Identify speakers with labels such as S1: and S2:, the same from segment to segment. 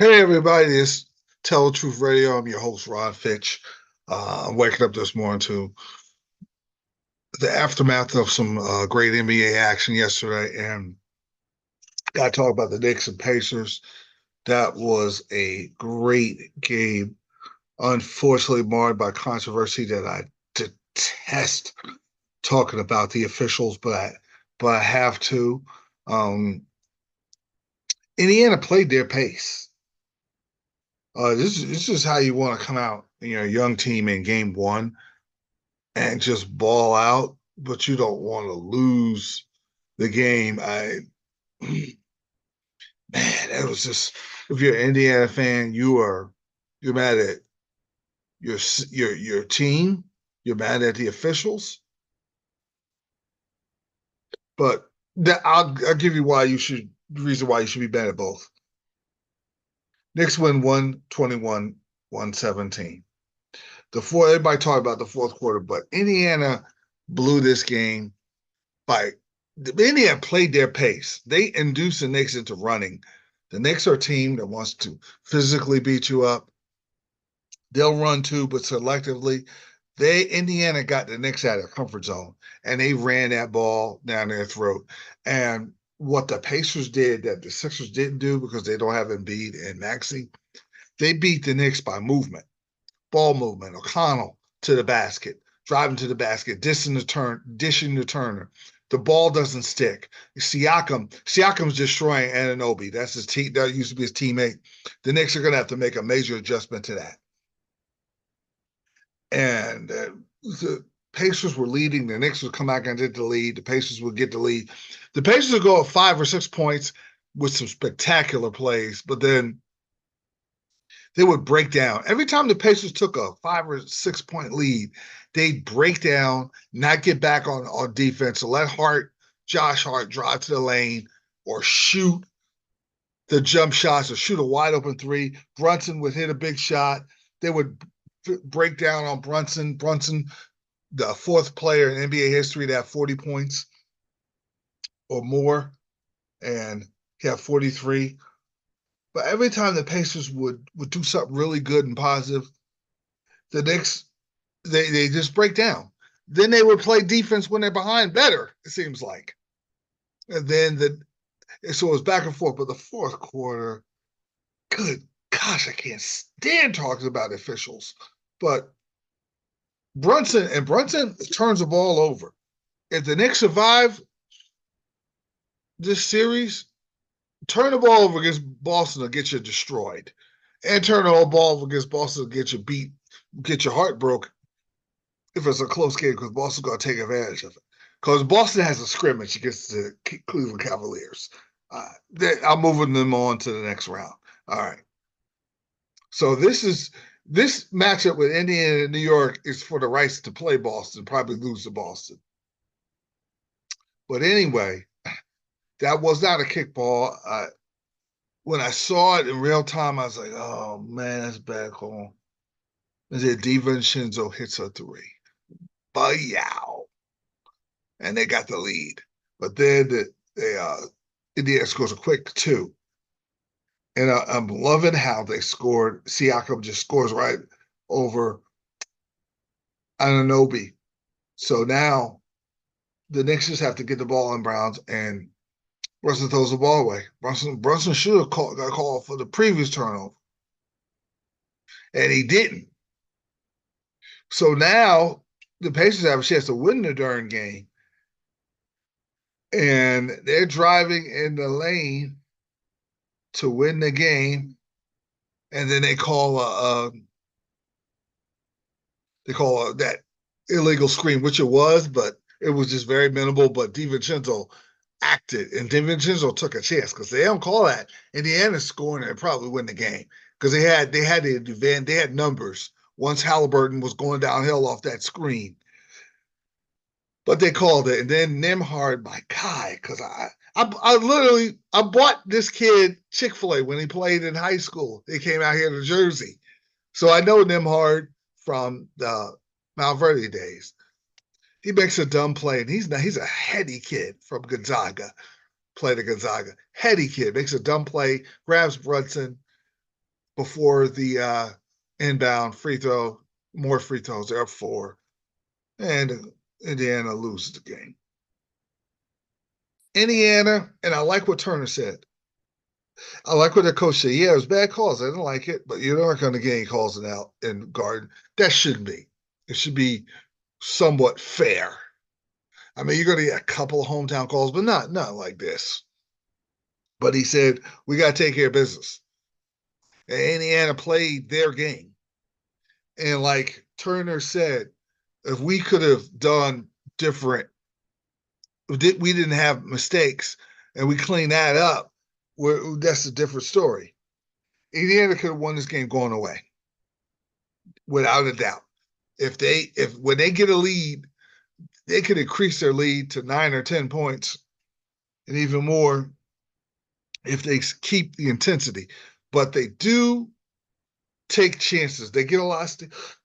S1: Hey everybody, it's Tell the Truth Radio. I'm your host, Ron Fitch. I'm waking up this morning to the aftermath of some great NBA action yesterday, and got to talk about the Knicks and Pacers. That was a great game, unfortunately marred by controversy that I detest talking about the officials, but I have to. Um, Indiana played their pace. This is how you want to come out, a young team in game one and just ball out, but you don't want to lose the game. Man, it was just if you're an Indiana fan, you're mad at your your team, you're mad at the officials, but I'll give you why you should reason why you should be mad at both. Knicks win 121-117. Everybody talked about the fourth quarter, but Indiana blew this game by Indiana played their pace. They induced the Knicks into running. The Knicks are a team that wants to physically beat you up. They'll run too, but selectively. Indiana got the Knicks out of their comfort zone and they ran that ball down their throat. And what the Pacers did that the Sixers didn't do because they don't have Embiid and Maxey, they beat the Knicks by movement, ball movement. O'Connell to the basket, driving to the basket, dishing to Turner. The ball doesn't stick. Siakam's destroying Anunoby. That's his team. That used to be his teammate. The Knicks are going to have to make a major adjustment to that. And the Pacers were leading. The Knicks would come back and get the lead. The Pacers would get the lead. The Pacers would go up 5 or 6 points with some spectacular plays, but then they would break down. Every time the Pacers took a 5 or 6 point lead, they'd break down, not get back on defense, so let Josh Hart drive to the lane or shoot the jump shots or shoot a wide open three. Brunson would hit a big shot. They would break down on Brunson. Brunson, the fourth player in NBA history to have 40 points or more, and he had 43. But every time the Pacers would do something really good and positive, the Knicks they just break down. Then they would play defense when they're behind better. It seems like, and then so it was back and forth. But the fourth quarter, good gosh, I can't stand talking about officials. But Brunson turns the ball over. If the Knicks survive this series, turn the ball over against Boston will get you destroyed, and turn the ball over against Boston will get you beat, get your heart broke if it's a close game because Boston's going to take advantage of it. Because Boston has a scrimmage against the Cleveland Cavaliers. I'm moving them on to the next round. All right. So this matchup with Indiana and New York is for the rights to play Boston, probably lose to Boston. But anyway, that was not a kickball. When I saw it in real time, I was like, oh man, that's bad call. And then DiVincenzo hits a three. Yow. And they got the lead. But then Indiana scores a quick two. And I'm loving how they scored. Siakam just scores right over Anunoby. So now the Knicks just have to get the ball in Browns, and Brunson throws the ball away. Brunson should have got called for the previous turnover, and he didn't. So now the Pacers have a chance to win the darn game, and they're driving in the lane to win the game, and then they call that illegal screen, which it was, but it was just very minimal. But DiVincenzo acted, and DiVincenzo took a chance because they don't call that. Indiana's scoring and probably win the game because they had numbers once Halliburton was going downhill off that screen. But they called it, and then Nimhard, my guy, because I bought this kid Chick-fil-A when he played in high school. He came out here to Jersey, so I know Nimhard from the Mount Verde days. He makes a dumb play, and he's a heady kid from Gonzaga. Played at Gonzaga, heady kid makes a dumb play, grabs Brunson, before the inbound free throw, more free throws. They're up 4, and Indiana loses the game. Indiana, and I like what Turner said. I like what the coach said. Yeah, it was bad calls. I didn't like it, but you're not going to get any calls in Garden. That shouldn't be. It should be somewhat fair. I mean, you're going to get a couple of hometown calls, but not like this. But he said, we got to take care of business. And Indiana played their game. And like Turner said, if we could have done different, we didn't have mistakes and we cleaned that up, that's a different story. Indiana could have won this game going away, without a doubt. If when they get a lead, they could increase their lead to 9 or 10 points, and even more if they keep the intensity. But they do take chances. They get a lot of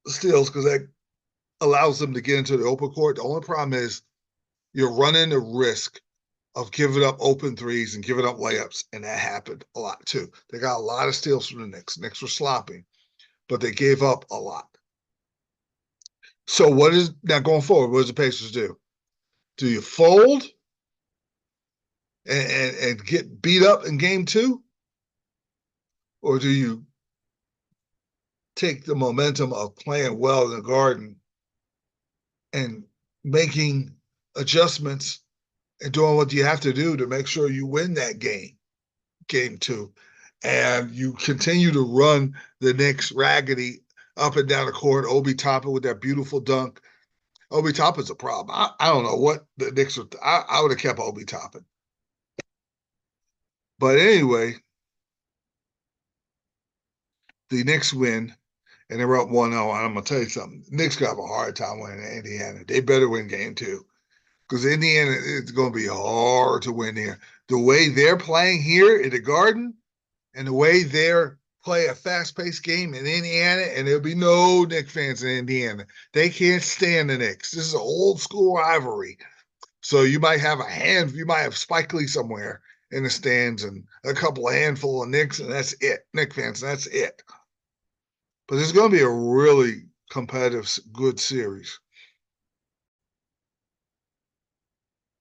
S1: steals because that allows them to get into the open court. The only problem is you're running the risk of giving up open threes and giving up layups, and that happened a lot too. They got a lot of steals from the Knicks. Knicks were sloppy, but they gave up a lot. So what is now going forward? What does the Pacers do? Do you fold and get beat up in game 2? Or do you take the momentum of playing well in the Garden and making adjustments and doing what you have to do to make sure you win that game 2, and you continue to run the Knicks raggedy up and down the court? Obi Toppin with that beautiful dunk. Obi Toppin's a problem. I don't know what the Knicks would. I would have kept Obi Toppin. But anyway, the Knicks win, and they're up 1-0. And I'm going to tell you something. The Knicks got a hard time winning Indiana. They better win game 2, because Indiana, it's going to be hard to win here. The way they're playing here in the Garden and the way they're play a fast-paced game in Indiana, and there'll be no Knicks fans in Indiana. They can't stand the Knicks. This is an old-school rivalry. So you might have Spike Lee somewhere in the stands and a handful of Knicks, and that's it. Knicks fans, and that's it. But it's going to be a really competitive, good series.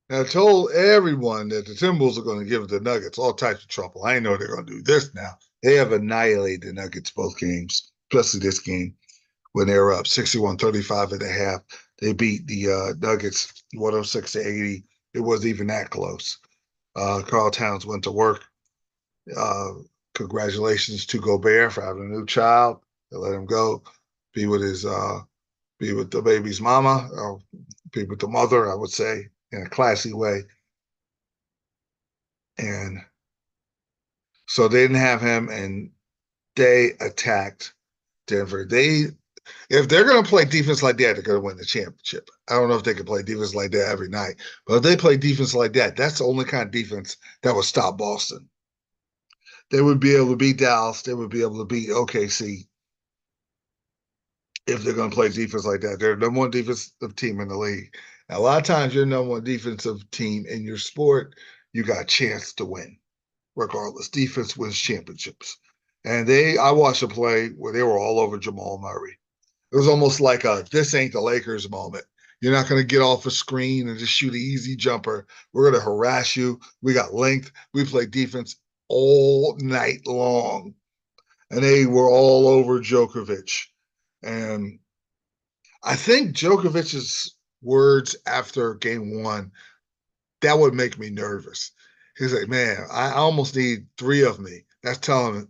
S1: Now, I told everyone that the Timberwolves are going to give the Nuggets all types of trouble. I know they're going to do this now. They have annihilated the Nuggets both games, especially this game when they were up 61-35 at the half. They beat the Nuggets 106-80. It wasn't even that close. Karl Towns went to work. Congratulations to Gobert for having a new child. They let him go, be with the baby's mama, or be with the mother, I would say, in a classy way. And so they didn't have him, and they attacked Denver. If they're going to play defense like that, they're going to win the championship. I don't know if they can play defense like that every night, but if they play defense like that, that's the only kind of defense that would stop Boston. They would be able to beat Dallas. They would be able to beat OKC if they're going to play defense like that. They're the number one defensive team in the league. Now, a lot of times, you're the number one defensive team in your sport, you got a chance to win, regardless. Defense wins championships. And I watched a play where they were all over Jamal Murray. It was almost like this ain't the Lakers moment. You're not going to get off a screen and just shoot an easy jumper. We're going to harass you. We got length. We play defense all night long. And they were all over Djokovic. And I think Djokovic's words after game 1, that would make me nervous. He's like, man, I almost need 3 of me. That's telling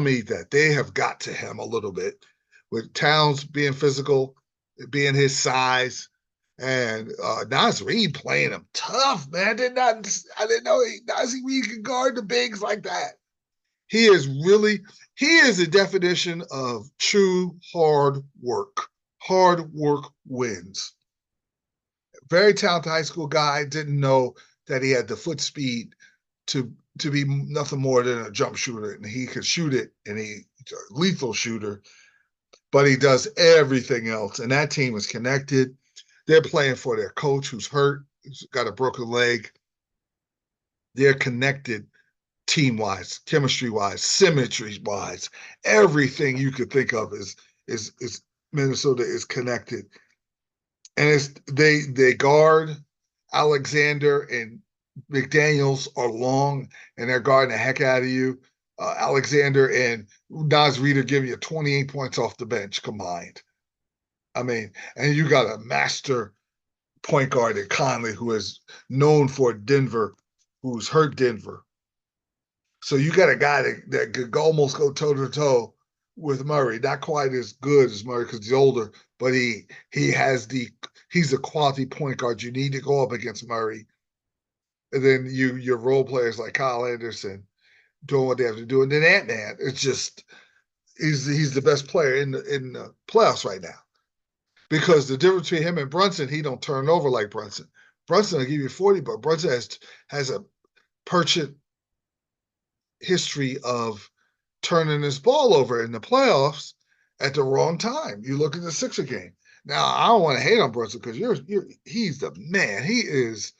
S1: me that they have got to him a little bit, with Towns being physical, being his size, and Naz Reid playing him tough, man. I didn't know Naz Reid could guard the bigs like that. He is a definition of true hard work. Hard work wins. Very talented high school guy, didn't know that he had the foot speed to be nothing more than a jump shooter, and he could shoot it, and he's a lethal shooter, but he does everything else. And that team is connected. They're playing for their coach who's hurt, who's got a broken leg. They're connected team-wise, chemistry-wise, symmetry-wise, everything you could think of is Minnesota is connected. And it's they guard Alexander and McDaniels are long and they're guarding the heck out of you. Alexander and Naz Reid are giving you 28 points off the bench combined. I mean, and you got a master point guard in Conley who is known for Denver, who's hurt Denver. So you got a guy that could almost go toe to toe with Murray. Not quite as good as Murray because he's older, but he's a quality point guard. You need to go up against Murray. And then your role players like Kyle Anderson doing what they have to do. And then Ant-Man, it's just he's the best player in the playoffs right now. Because the difference between him and Brunson, he don't turn over like Brunson. Brunson will give you 40, but Brunson has a perchant history of turning his ball over in the playoffs at the wrong time. You look at the Sixer game. Now, I don't want to hate on Brunson because he's the man. He is.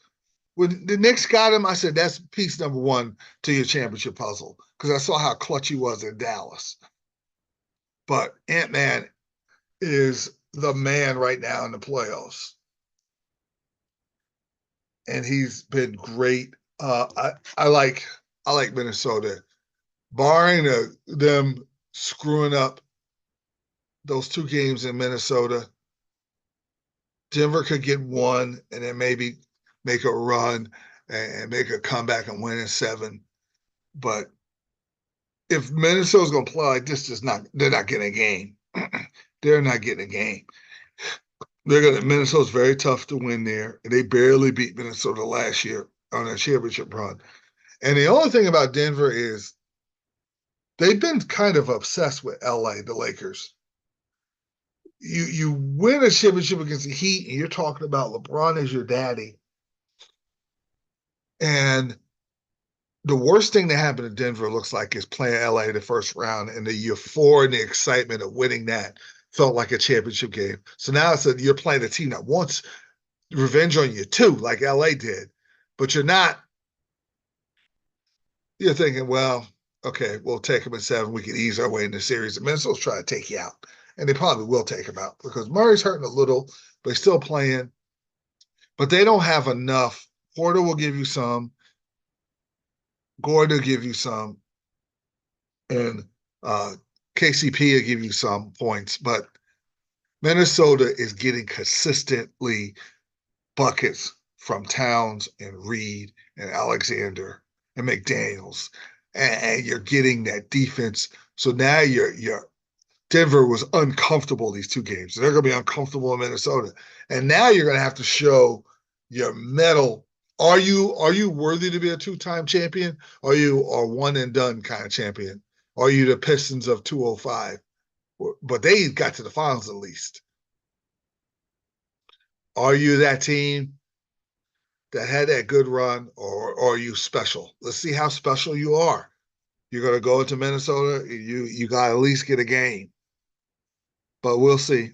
S1: When the Knicks got him, I said, that's piece number one to your championship puzzle because I saw how clutch he was in Dallas. But Ant-Man is the man right now in the playoffs. And he's been great. I like Minnesota, barring them screwing up those two games in Minnesota. Denver could get one and then maybe make a run and make a comeback and win in 7. But if Minnesota's going to play like this, they're not getting a game. They're not getting a game. Minnesota's very tough to win there. They barely beat Minnesota last year on a championship run. And the only thing about Denver is they've been kind of obsessed with LA, the Lakers. You win a championship against the Heat, and you're talking about LeBron as your daddy. And the worst thing that happened to Denver looks like is playing LA the first round, and the euphoria and the excitement of winning that felt like a championship game. So now you're playing a team that wants revenge on you too, like LA did, but you're not. You're thinking, well, okay, we'll take them in 7. We can ease our way in the series. And Minnesota's trying to take you out, and they probably will take him out because Murray's hurting a little, but he's still playing. But they don't have enough. Porter will give you some. Gordon will give you some, and KCP will give you some points. But Minnesota is getting consistently buckets from Towns and Reed and Alexander and McDaniels, and you're getting that defense. So now you're Denver was uncomfortable these 2 games. They're going to be uncomfortable in Minnesota, and now you're going to have to show your mettle. Are you worthy to be a 2-time champion? Are you a one and done kind of champion? Are you the Pistons of 205? But they got to the finals at least. Are you that team that had that good run, or are you special? Let's see how special you are. You're going to go into Minnesota, you got to at least get a game. But we'll see.